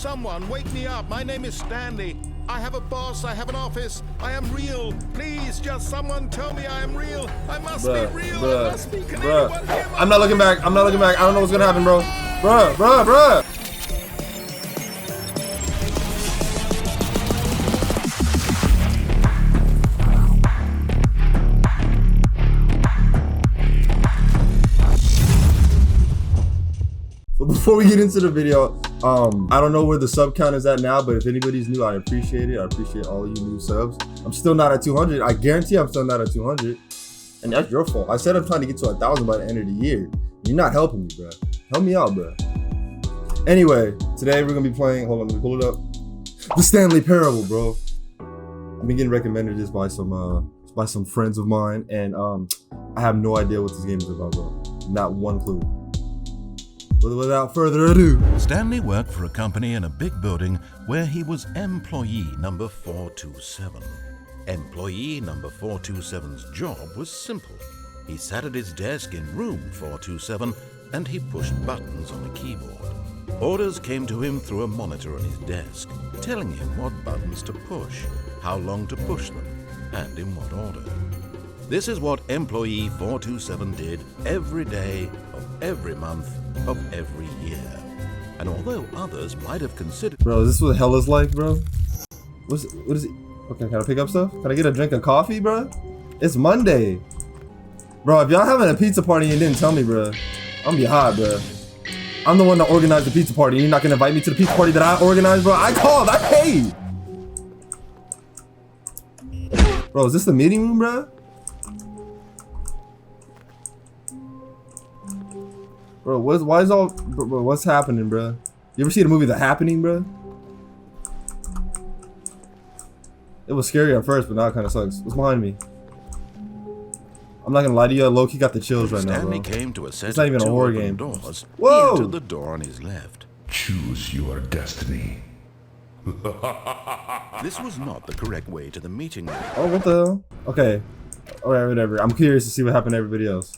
Someone wake me up. My name is Stanley. I have a boss. I have an office. I am real. Please, just someone tell me I am real. I must be real. I must be. Can anyone hear my I'm not looking back. I'm not looking back. I don't know what's gonna happen, bro. Bruh. But before we get into the video, I don't know where the sub count is at now, but if anybody's new, I appreciate it. I appreciate all you new subs. I'm still not at 200. I guarantee I'm still not at 200. And that's your fault. I said I'm trying to get to 1,000 by the end of the year. You're not helping me, bro. Help me out, bro. Anyway, today we're gonna be playing, hold on, let me pull it up. The Stanley Parable, bro. I've been getting recommended this by some friends of mine, and I have no idea what this game is about, bro. Not one clue. But without further ado, Stanley worked for a company in a big building where he was employee number 427. Employee number 427's job was simple. He sat at his desk in room 427 and he pushed buttons on a keyboard. Orders came to him through a monitor on his desk, telling him what buttons to push, how long to push them, and in what order. This is what employee 427 did every day of every month of every year. And although others might have considered— bro, is this what hell is like, bro? What is it? Okay, can I pick up stuff? Can I get a drink of coffee, bro? It's Monday. Bro, if y'all having a pizza party and didn't tell me, bro, I'm gonna be hot, bro. I'm the one that organized the pizza party. You're not gonna invite me to the pizza party that I organized, bro? I called, I paid. Bro, is this the meeting room, bro? Bro, what's happening, bro? You ever see the movie The Happening, bro? It was scary at first, but now it kind of sucks. What's behind me? I'm not gonna lie to you, low-key got the chills right now, bro. Stanley came to a set it's not even a horror game. Doors. Whoa! He entered the door on his left. Choose your destiny. This was not the correct way to the meeting room. Oh, what the hell? Okay. Alright, whatever. I'm curious to see what happened to everybody else.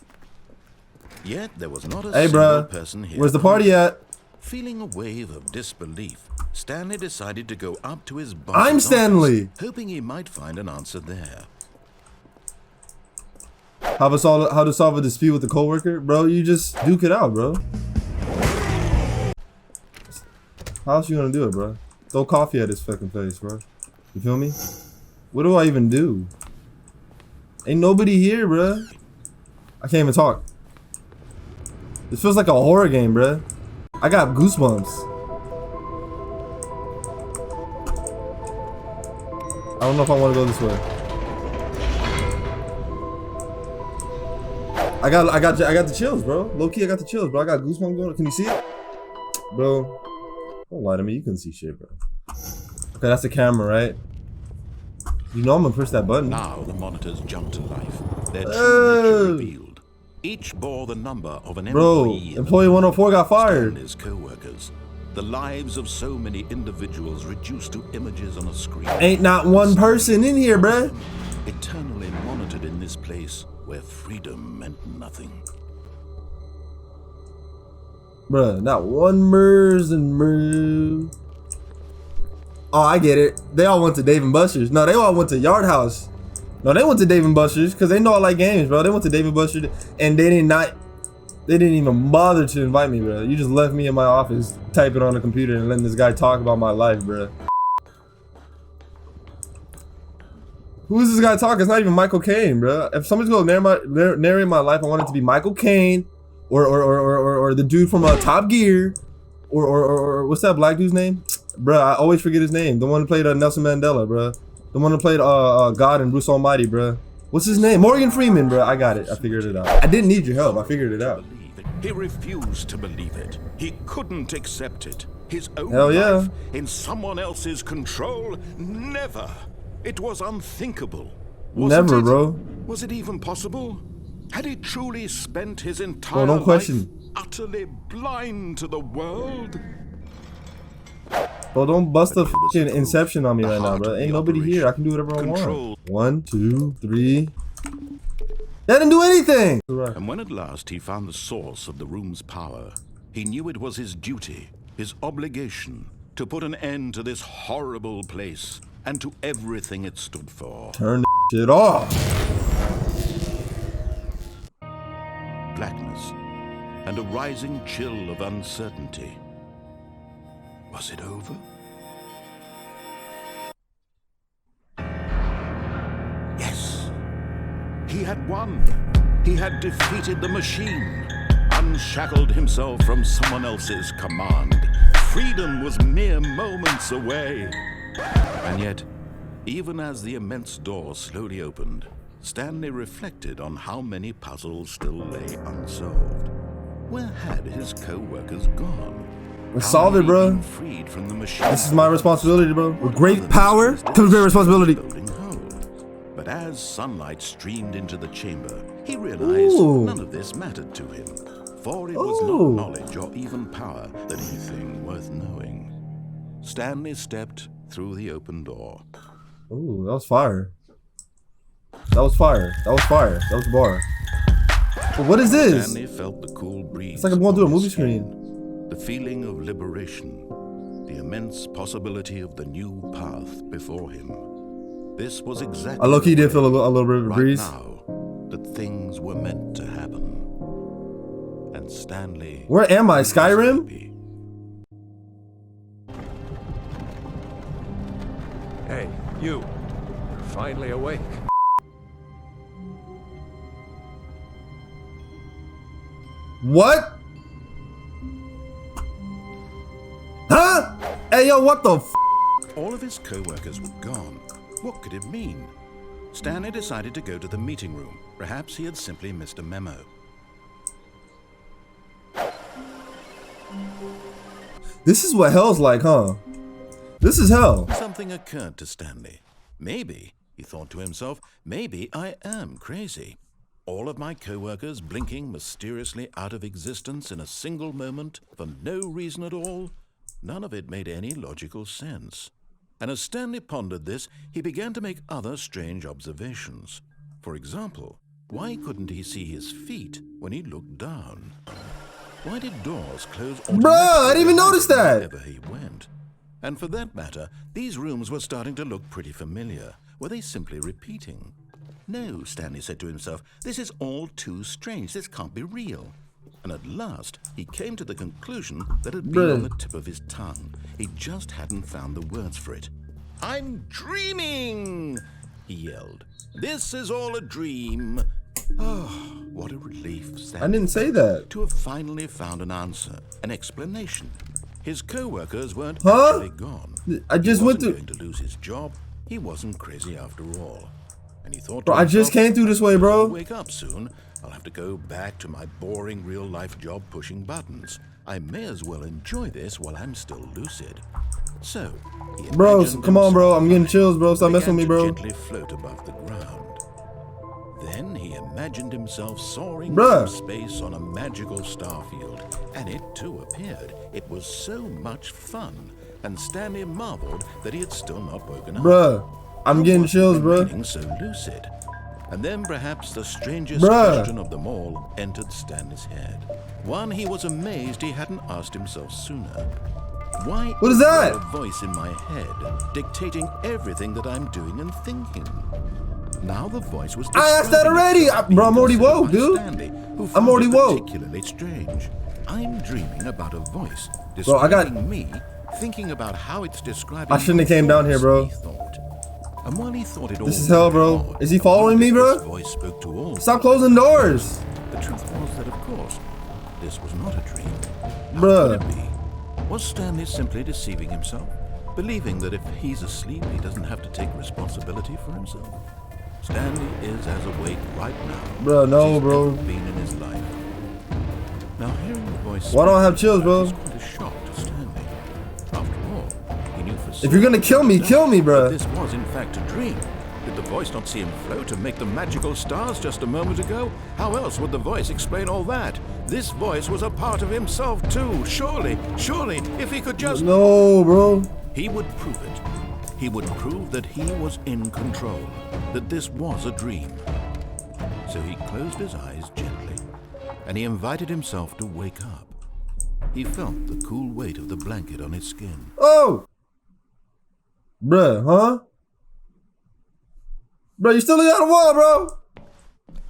Yet there was not a hey, single bro. person here. Where's the party at? Feeling a wave of disbelief, Stanley decided to go up to his boss. I'm Stanley! Hoping he might find an answer there. How to solve a dispute with a coworker? Bro, you just duke it out, bro. How else you gonna do it, bro? Throw coffee at his fucking face, bro. You feel me? What do I even do? Ain't nobody here, bro. I can't even talk. This feels like a horror game, bro. I got goosebumps. I don't know if I want to go this way. I got the chills, bro. Low key, I got the chills, bro. I got goosebumps going. Can you see it, bro? Don't lie to me. You couldn't see shit, bro. Okay, that's the camera, right? You know I'm gonna push that button. Now the monitors jumped to life. Their true nature revealed. Each bore the number of an employee. Bro, employee 104 got fired. Stanley's co-workers. The lives of so many individuals reduced to images on a screen. Ain't not one person in here, bruh. Eternally monitored in this place where freedom meant nothing. Bruh, not one person. Oh, I get it. They all went to Dave & Buster's. No, they all went to Yard House. No, they went to Dave & Buster's because they know I like games, bro. They went to Dave & Buster's and they didn't even bother to invite me, bro. You just left me in my office typing on the computer and letting this guy talk about my life, bro. Who is this guy talking? It's not even Michael Caine, bro. If somebody's gonna narrate my life, I want it to be Michael Caine or the dude from Top Gear or what's that black dude's name? Bro, I always forget his name. The one who played Nelson Mandela, bro. The one who played God and Bruce Almighty, bro. What's his name? Morgan Freeman, bro. I got it. I figured it out. I didn't need your help. I figured it out. He refused to believe it. He couldn't accept it. His own life in someone else's control? Never. It was unthinkable. Never, bro. Was it even possible? Had he truly spent his entire life utterly blind to the world? Bro, don't bust the fucking Inception on me right now, bro. Ain't nobody here. I can do whatever I want. 1, 2, 3. That didn't do anything! And when at last he found the source of the room's power, he knew it was his duty, his obligation, to put an end to this horrible place and to everything it stood for. Turn the shit off. Blackness and a rising chill of uncertainty. Was it over? Yes. He had won. He had defeated the machine, unshackled himself from someone else's command. Freedom was mere moments away. And yet, even as the immense door slowly opened, Stanley reflected on how many puzzles still lay unsolved. Where had his co-workers gone? Let's solve it, bro. Freed from the machine. This is my responsibility, bro. With great power comes great responsibility. But as sunlight streamed into the chamber, he realized none of this mattered to him, for it was not knowledge or even power that anything worth knowing. Stanley stepped through the open door. Ooh, that was fire. That was fire. That was fire. That was bar. But what is this? Stanley felt the cool breeze. It's like I'm going through a movie screen. The feeling of liberation, the immense possibility of the new path before him. This was exactly. I low-key did feel a little bit of a breeze. Right now, that things were meant to happen. And Stanley. Where am I? Skyrim? Hey, you. You're finally awake. What? Huh? Hey, yo, what the f? All of his co-workers were gone. What could it mean? Stanley decided to go to the meeting room. Perhaps he had simply missed a memo. This is what hell's like, huh? This is hell. Something occurred to Stanley. Maybe, he thought to himself, maybe I am crazy. All of my co-workers blinking mysteriously out of existence in a single moment for no reason at all. None of it made any logical sense. And as Stanley pondered this, he began to make other strange observations. For example, why couldn't he see his feet when he looked down? Why did doors close automatically? Bruh, I didn't even notice that. Wherever he went? And for that matter, these rooms were starting to look pretty familiar. Were they simply repeating? No, Stanley said to himself, this is all too strange. This can't be real. And at last, he came to the conclusion that had been on the tip of his tongue. He just hadn't found the words for it. I'm dreaming, he yelled. This is all a dream. Oh, what a relief, Stanley. I didn't say that. To have finally found an answer, an explanation. His co-workers weren't Huh? actually gone. I just went He to. wasn't going to lose his job. He wasn't crazy after all. And he thought, Bro, I just came through this way, I'll bro. wake up soon. I'll have to go back to my boring real-life job pushing buttons. I may as well enjoy this while I'm still lucid. So, he Bro, imagined come on, bro. himself I'm getting chills, bro. Stop messing with me, began to bro. gently float above the ground. Then he imagined himself soaring Bruh. through space on a magical starfield, and it too appeared. It was so much fun, and Stanley marveled that he had still not woken up. Bruh, I'm getting What chills, had been bro. getting so lucid? And then perhaps the strangest Bruh. question of them all entered Stanley's head. One he was amazed he hadn't asked himself sooner. Why What is that? there a voice in my head dictating everything that I'm doing and thinking? Now the voice was I asked that describing already. itself Bro, I'm being already considered woke, by dude. Stanley, who I'm found already it woke. particularly strange. I'm dreaming about a voice Bro, I got- describing me, thinking about how it's describing I shouldn't have my came down here, thoughts, bro. he thought. And while he thought it all This is hell, bro. odd, Is he following me, bro? this voice spoke to all. Stop closing doors. The truth was that, of course, this was not a dream. How Bruh. could it be? Was Stanley simply deceiving himself, believing that if he's asleep, he doesn't have to take responsibility for himself? Stanley is as awake right now. Bruh, no, as he's bro. ever been in his life. Now, hearing the voice Why don't I have speak chills, bro? was quite a shock to Stanley. After all, he knew for If you're gonna kill me, kill me, that bruh. this was in fact a dream. Did the voice not see him float and make the magical stars just a moment ago? How else would the voice explain all that? This voice was a part of himself too. Surely, if he could just... No, bro. He would prove it. He would prove that he was in control, that this was a dream. So he closed his eyes gently, and he invited himself to wake up. He felt the cool weight of the blanket on his skin. Oh! Bruh, huh? Bro, you still on the wall, bro?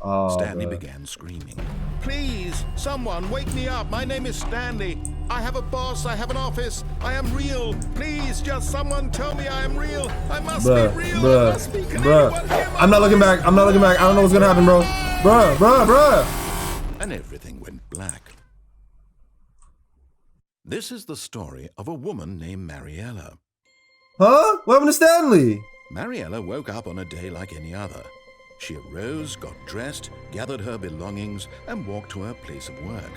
Oh, Stanley bruh. began screaming. Please, someone, wake me up. My name is Stanley. I have a boss. I have an office. I am real. Please, just someone tell me I am real. I must be real. I must be. Can anyone hear my I'm not looking voice? back. I'm not looking back. I don't know what's gonna happen, bro. Bruh. And everything went black. This is the story of a woman named Mariella. Huh? What happened to Stanley? Mariella woke up on a day like any other. She arose, got dressed, gathered her belongings, and walked to her place of work.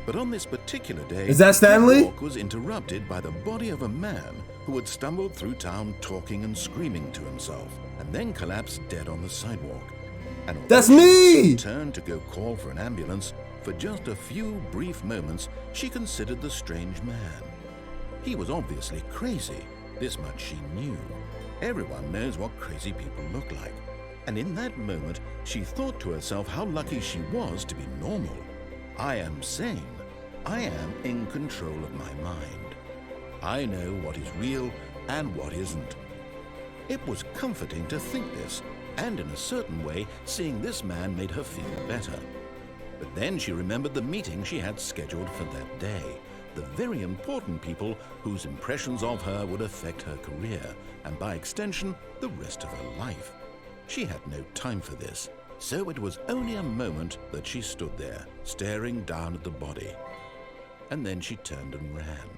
But on this particular day, Is that Stanley? her walk was interrupted by the body of a man who had stumbled through town talking and screaming to himself, and then collapsed dead on the sidewalk. And That's although me! she turned to go call for an ambulance, for just a few brief moments, she considered the strange man. He was obviously crazy. This much she knew. Everyone knows what crazy people look like. And in that moment, she thought to herself how lucky she was to be normal. I am sane. I am in control of my mind. I know what is real and what isn't. It was comforting to think this, and in a certain way, seeing this man made her feel better. But then she remembered the meeting she had scheduled for that day, the very important people whose impressions of her would affect her career, and by extension, the rest of her life. She had no time for this, so it was only a moment that she stood there, staring down at the body. And then she turned and ran.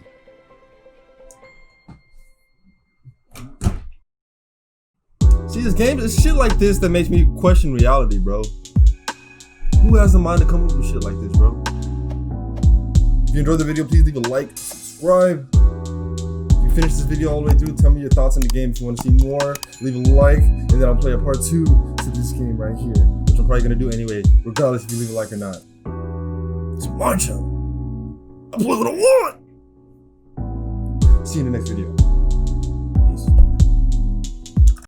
See, this game, it's shit like this that makes me question reality, bro. Who has the mind to come up with shit like this, bro? If you enjoyed the video, please leave a like, subscribe. If you finish this video all the way through, tell me your thoughts on the game. If you want to see more, leave a like, and then I'll play a part 2 to this game right here, which I'm probably gonna do anyway, regardless if you leave a like or not. It's my channel. I play what I want. See you in the next video.